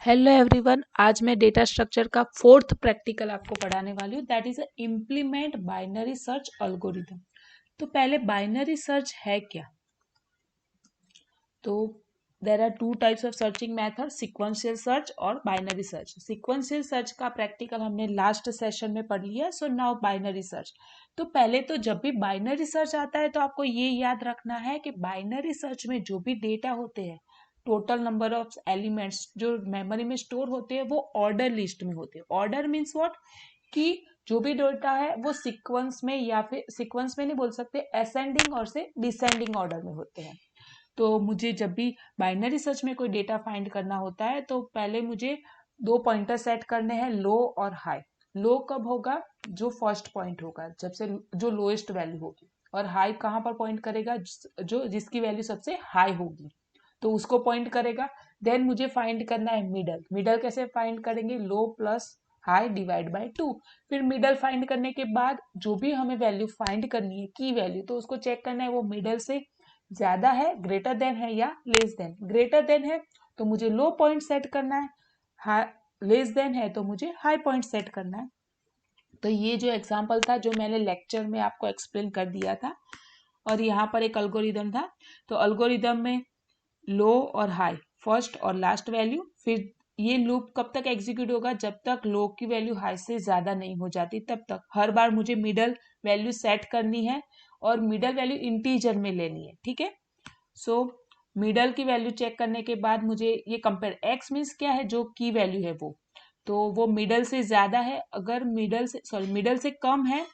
Hello everyone, आज मैं data structure का फोर्थ प्रैक्टिकल आपको पढ़ाने वाली हूँ। That is implement binary search algorithm. तो पहले बाइनरी सर्च है क्या? तो there are two types of searching method, sequential search और बाइनरी सर्च। सिक्वेंशियल सर्च का प्रैक्टिकल हमने लास्ट सेशन में पढ़ लिया। So now binary search. तो पहले तो जब भी बाइनरी सर्च आता है तो आपको ये याद रखना है कि बाइनरी सर्च में जो भी डेटा होते हैं, टोटल नंबर ऑफ एलिमेंट्स जो मेमोरी में स्टोर होते हैं, वो ऑर्डर लिस्ट में होते हैं। Order means what? कि जो भी डेटा है वो सीक्वेंस में, या फिर सीक्वेंस में नहीं बोल सकते, असेंडिंग और से डिसेंडिंग ऑर्डर में होते हैं। तो मुझे जब भी बाइनरी सर्च में कोई डेटा फाइंड करना होता है तो पहले मुझे दो पॉइंटर सेट करने हैं, लो और हाई। लो कब होगा? जो फर्स्ट पॉइंट होगा, जब से जो लोएस्ट वैल्यू होगी। और हाई कहाँ पर पॉइंट करेगा? जो जिसकी वैल्यू सबसे हाई होगी तो उसको पॉइंट करेगा। देन मुझे फाइंड करना है मिडल। मिडल कैसे फाइंड करेंगे? लो प्लस हाई डिवाइड बाय 2। फिर मिडल फाइंड करने के बाद जो भी हमें वैल्यू फाइंड करनी है, की वैल्यू, तो उसको चेक करना है वो मिडल से ज्यादा है, ग्रेटर देन है या लेस देन। ग्रेटर देन है तो मुझे लो पॉइंट सेट करना है, लेस देन है तो मुझे हाई पॉइंट सेट करना है। तो ये जो एग्जांपल था जो मैंने लेक्चर में आपको एक्सप्लेन कर दिया था, और यहाँ पर एक अल्गोरिदम था। तो अल्गोरिदम में लो और हाई, फर्स्ट और लास्ट वैल्यू। फिर ये लूप कब तक एग्जीक्यूट होगा? जब तक लो की वैल्यू हाई से ज्यादा नहीं हो जाती, तब तक। हर बार मुझे मिडल वैल्यू सेट करनी है और मिडल वैल्यू इंटीजर में लेनी है, ठीक है। सो मिडल की वैल्यू चेक करने के बाद मुझे ये कंपेयर, एक्स मीन्स क्या है? जो की वैल्यू है वो मिडल से ज्यादा है। अगर मिडल से कम है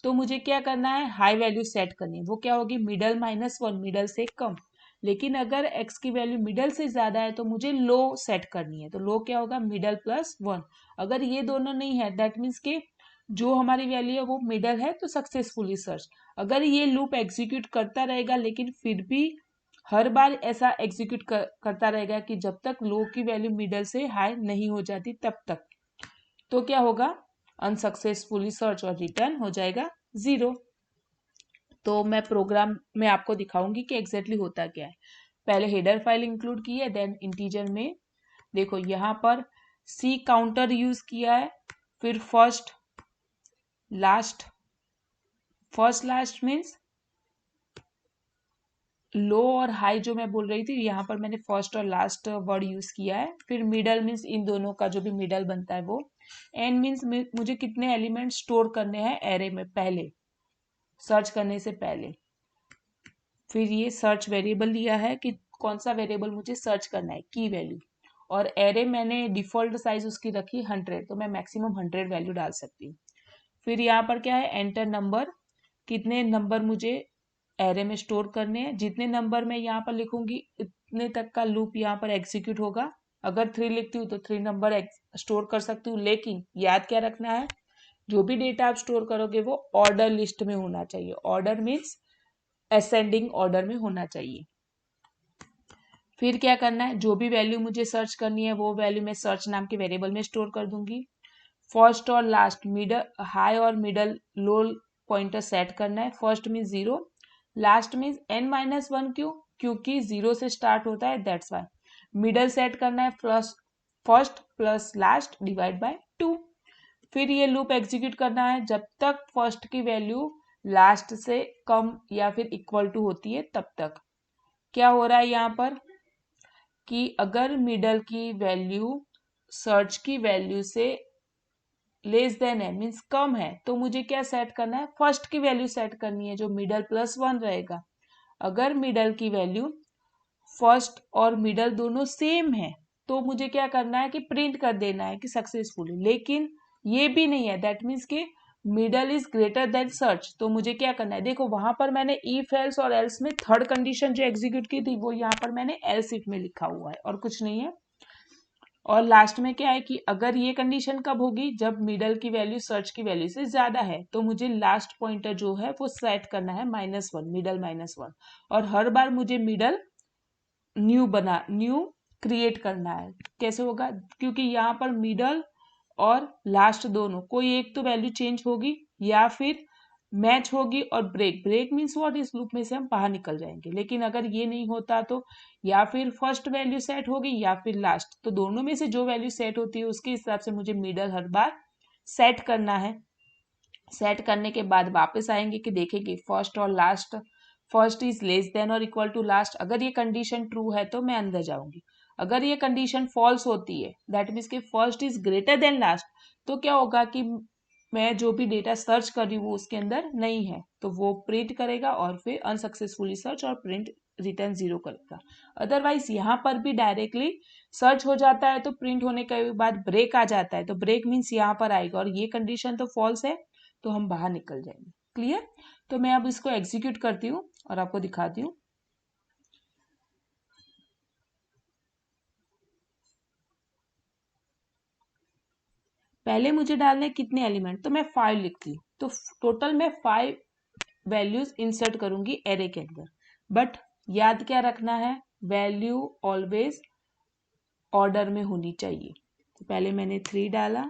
तो मुझे क्या करना है? हाई वैल्यू सेट करनी है। वो क्या होगी? मिडल माइनस वन, मिडल से कम। लेकिन अगर x की वैल्यू मिडल से ज्यादा है तो मुझे लो सेट करनी है। तो लो क्या होगा? Middle plus one. अगर ये दोनों नहीं है, दैट मीन्स के जो हमारी वैल्यू है वो मिडल है, तो सक्सेसफुली सर्च। अगर ये लूप एग्जीक्यूट करता रहेगा लेकिन फिर भी हर बार ऐसा एग्जीक्यूट करता रहेगा कि जब तक लो की वैल्यू मिडल से हाई नहीं हो जाती तब तक, तो क्या होगा? अनसक्सेसफुली सर्च और रिटर्न हो जाएगा 0। तो मैं प्रोग्राम में आपको दिखाऊंगी कि एग्जैक्टली होता क्या है। पहले हेडर फाइल इंक्लूड की है, देन इंटीजर में देखो यहाँ पर सी काउंटर यूज किया है। फिर फर्स्ट लास्ट मीन्स लो और हाई जो मैं बोल रही थी, यहाँ पर मैंने फर्स्ट और लास्ट वर्ड यूज किया है। फिर मिडल मीन्स इन दोनों का जो भी मिडल बनता है वो। एंड मीन्स मुझे कितने एलिमेंट स्टोर करने हैं एरे में पहले, सर्च करने से पहले। फिर ये सर्च वेरिएबल लिया है कि कौन सा वेरिएबल मुझे सर्च करना है, की वैल्यू। और एरे मैंने डिफॉल्ट साइज उसकी रखी 100, तो मैं मैक्सिमम 100 वैल्यू डाल सकती हूँ। फिर यहाँ पर क्या है? एंटर नंबर, कितने नंबर मुझे एरे में स्टोर करने हैं। जितने नंबर मैं यहाँ पर लिखूंगी इतने तक का लूप यहाँ पर एग्जीक्यूट होगा। अगर 3 लिखती हूँ तो 3 नंबर स्टोर कर सकती हूँ, लेकिन याद क्या रखना है? जो भी डेटा आप स्टोर करोगे वो ऑर्डर लिस्ट में होना चाहिए। ऑर्डर मीन्स असेंडिंग ऑर्डर में होना चाहिए। फिर क्या करना है? जो भी वैल्यू मुझे सर्च करनी है वो वैल्यू मैं सर्च नाम के वेरिएबल में स्टोर कर दूंगी। फर्स्ट और लास्ट, मिडल, हाई और मिडल, लो पॉइंटर सेट करना है। First means 0, last means n-1। क्यों? क्योंकि 0 से स्टार्ट होता है, दैट्स वाई। मिडल सेट करना है plus first plus last divide by 2। फिर ये लूप एग्जीक्यूट करना है जब तक फर्स्ट की वैल्यू लास्ट से कम या फिर इक्वल टू होती है तब तक। क्या हो रहा है यहाँ पर कि अगर मिडल की वैल्यू सर्च की वैल्यू से लेस देन है, मीन्स कम है, तो मुझे क्या सेट करना है? फर्स्ट की वैल्यू सेट करनी है जो मिडल प्लस वन रहेगा। अगर मिडल की वैल्यू फर्स्ट और मिडल दोनों सेम है तो मुझे क्या करना है कि प्रिंट कर देना है कि सक्सेसफुली। लेकिन ये भी नहीं है, दैट मीन्स कि middle is greater than search, तो मुझे क्या करना है? देखो वहां पर मैंने इफ एल्स और एल्स में थर्ड कंडीशन जो एग्जीक्यूट की थी वो यहाँ पर मैंने एल्स इफ में लिखा हुआ है और कुछ नहीं है। और लास्ट में क्या है कि अगर ये कंडीशन कब होगी? जब मिडल की वैल्यू सर्च की वैल्यू से ज्यादा है, तो मुझे लास्ट पॉइंटर जो है वो सेट करना है -1, मिडल -1। और हर बार मुझे मिडल न्यू क्रिएट करना है। कैसे होगा? क्योंकि यहाँ पर मिडल और लास्ट दोनों कोई एक तो वैल्यू चेंज होगी, या फिर मैच होगी और ब्रेक, ब्रेक मीन्स व्हाट, इस लूप में से हम बाहर निकल जाएंगे। लेकिन अगर ये नहीं होता तो या फिर फर्स्ट वैल्यू सेट होगी या फिर लास्ट, तो दोनों में से जो वैल्यू सेट होती है उसके हिसाब से मुझे मिडल हर बार सेट करना है। सेट करने के बाद वापस आएंगे कि देखेंगे फर्स्ट और last, first is less than और इक्वल टू लास्ट। अगर ये कंडीशन ट्रू है तो मैं अंदर जाऊंगी। अगर ये कंडीशन फॉल्स होती है, दैट मीन्स कि first is greater than last, तो क्या होगा कि मैं जो भी डेटा सर्च कर रही हूँ वो उसके अंदर नहीं है, तो वो प्रिंट करेगा और फिर अनसक्सेसफुली सर्च और प्रिंट रिटर्न 0 करेगा। अदरवाइज यहाँ पर भी डायरेक्टली सर्च हो जाता है तो प्रिंट होने के बाद ब्रेक आ जाता है, तो ब्रेक मीन्स यहाँ पर आएगा और ये कंडीशन तो फॉल्स है तो हम बाहर निकल जाएंगे। क्लियर? तो मैं अब इसको एग्जीक्यूट करती हूँ और आपको दिखाती हूँ। पहले मुझे डालने कितने एलिमेंट, तो मैं 5 लिखती हूँ, तो टोटल मैं 5 वैल्यूज इंसर्ट करूंगी एरे के अंदर। बट याद क्या रखना है, वैल्यू ऑलवेज ऑर्डर में होनी चाहिए। तो पहले मैंने 3 डाला,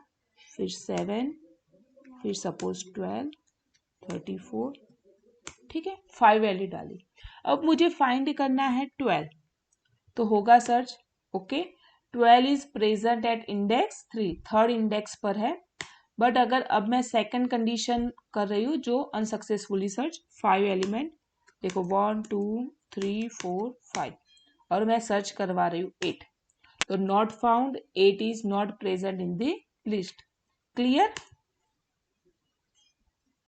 फिर 7, फिर सपोज 12, 34, ठीक है, 5 वैल्यू डाली। अब मुझे फाइंड करना है 12, तो होगा search, okay. 12 is present at index 3, third index पर है। बट अगर अब मैं सेकंड कंडीशन कर रही हूँ जो अनसक्सेसफुली सर्च, 5 एलिमेंट, देखो 1 2 3 4 5, और मैं सर्च करवा रही हूँ 8, तो not found, 8 is not present in the list. Clear?